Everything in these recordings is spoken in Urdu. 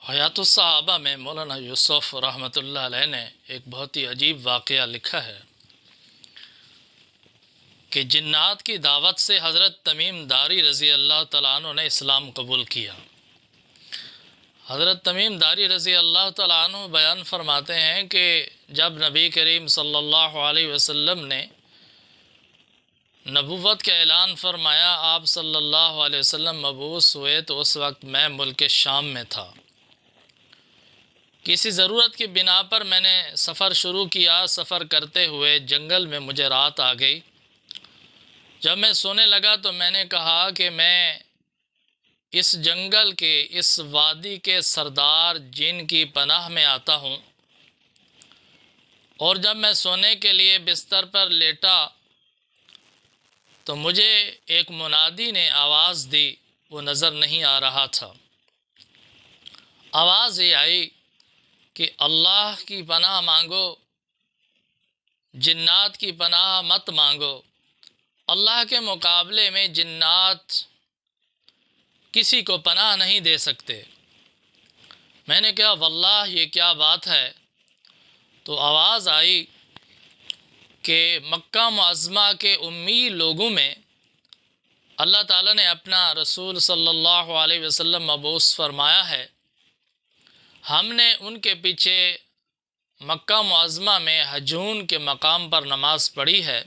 حیات الصحابہ میں مولانا یوسف رحمۃ اللہ علیہ نے ایک بہت ہی عجیب واقعہ لکھا ہے کہ جنات کی دعوت سے حضرت تمیم داری رضی اللہ تعالیٰ عنہ نے اسلام قبول کیا۔ حضرت تمیم داری رضی اللہ تعالیٰ عنہ بیان فرماتے ہیں کہ جب نبی کریم صلی اللہ علیہ وسلم نے نبوت کا اعلان فرمایا، آپ صلی اللہ علیہ وسلم مبعوث ہوئے، تو اس وقت میں ملک شام میں تھا۔ کسی ضرورت کی بنا پر میں نے سفر شروع کیا۔ سفر کرتے ہوئے جنگل میں مجھے رات آ گئی۔ جب میں سونے لگا تو میں نے کہا کہ میں اس جنگل کے، اس وادی کے سردار جن کی پناہ میں آتا ہوں، اور جب میں سونے کے لیے بستر پر لیٹا تو مجھے ایک منادی نے آواز دی، وہ نظر نہیں آ رہا تھا۔ آواز یہ آئی کہ اللہ کی پناہ مانگو، جنات کی پناہ مت مانگو، اللہ کے مقابلے میں جنات کسی کو پناہ نہیں دے سکتے۔ میں نے کہا واللہ یہ کیا بات ہے؟ تو آواز آئی کہ مکہ معظمہ کے امی لوگوں میں اللہ تعالیٰ نے اپنا رسول صلی اللہ علیہ وسلم مبعوث فرمایا ہے۔ ہم نے ان کے پیچھے مکہ معظمہ میں ہجون کے مقام پر نماز پڑھی ہے،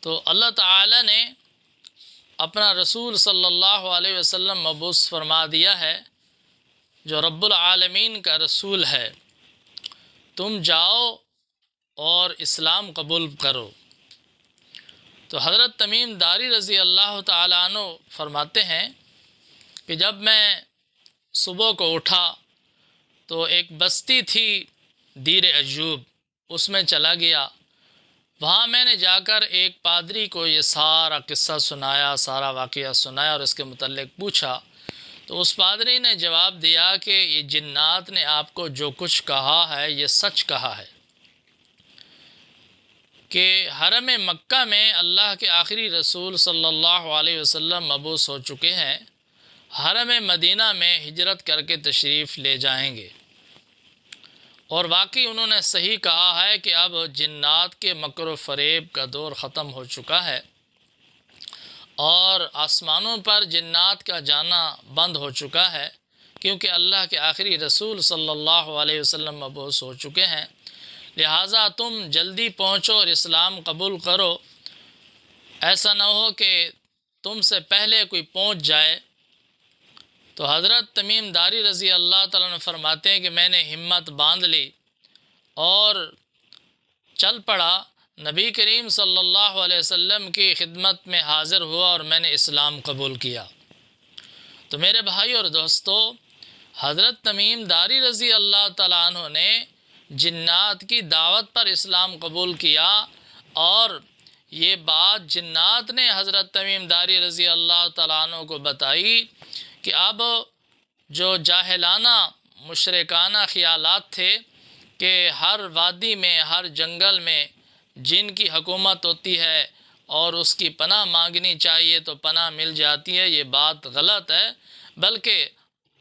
تو اللہ تعالیٰ نے اپنا رسول صلی اللہ علیہ وسلم مبعوث فرما دیا ہے جو رب العالمین کا رسول ہے، تم جاؤ اور اسلام قبول کرو۔ تو حضرت تمیم داری رضی اللہ تعالیٰ عنہ فرماتے ہیں کہ جب میں صبح کو اٹھا تو ایک بستی تھی دیر ایوب، اس میں چلا گیا۔ وہاں میں نے جا کر ایک پادری کو یہ سارا قصہ سنایا، سارا واقعہ سنایا اور اس کے متعلق پوچھا، تو اس پادری نے جواب دیا کہ یہ جنات نے آپ کو جو کچھ کہا ہے یہ سچ کہا ہے، کہ حرم مکہ میں اللہ کے آخری رسول صلی اللہ علیہ وسلم مبعوث ہو چکے ہیں، حرم مدینہ میں ہجرت کر کے تشریف لے جائیں گے۔ اور واقعی انہوں نے صحیح کہا ہے کہ اب جنات کے مکر و فریب کا دور ختم ہو چکا ہے اور آسمانوں پر جنات کا جانا بند ہو چکا ہے، کیونکہ اللہ کے آخری رسول صلی اللہ علیہ وسلم مبعوث ہو چکے ہیں۔ لہٰذا تم جلدی پہنچو اور اسلام قبول کرو، ایسا نہ ہو کہ تم سے پہلے کوئی پہنچ جائے۔ تو حضرت تمیم داری رضی اللہ تعالیٰ نے فرماتے ہیں کہ میں نے ہمت باندھ لی اور چل پڑا، نبی کریم صلی اللہ علیہ وسلم کی خدمت میں حاضر ہوا اور میں نے اسلام قبول کیا۔ تو میرے بھائی اور دوستو، حضرت تمیم داری رضی اللہ تعالیٰ عنہ نے جنات کی دعوت پر اسلام قبول کیا، اور یہ بات جنات نے حضرت تمیم داری رضی اللہ تعالیٰ عنہ کو بتائی کہ اب جو جاہلانہ مشرکانہ خیالات تھے کہ ہر وادی میں، ہر جنگل میں جن کی حکومت ہوتی ہے اور اس کی پناہ مانگنی چاہیے تو پناہ مل جاتی ہے، یہ بات غلط ہے، بلکہ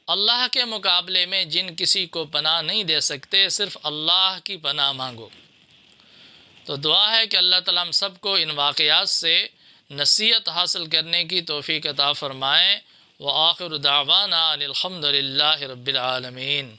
اللہ کے مقابلے میں جن کسی کو پناہ نہیں دے سکتے، صرف اللہ کی پناہ مانگو۔ تو دعا ہے کہ اللہ تعالیٰ ہم سب کو ان واقعات سے نصیحت حاصل کرنے کی توفیق عطا فرمائے۔ وآخر دعوانا ان الحمد للہ رب العالمین۔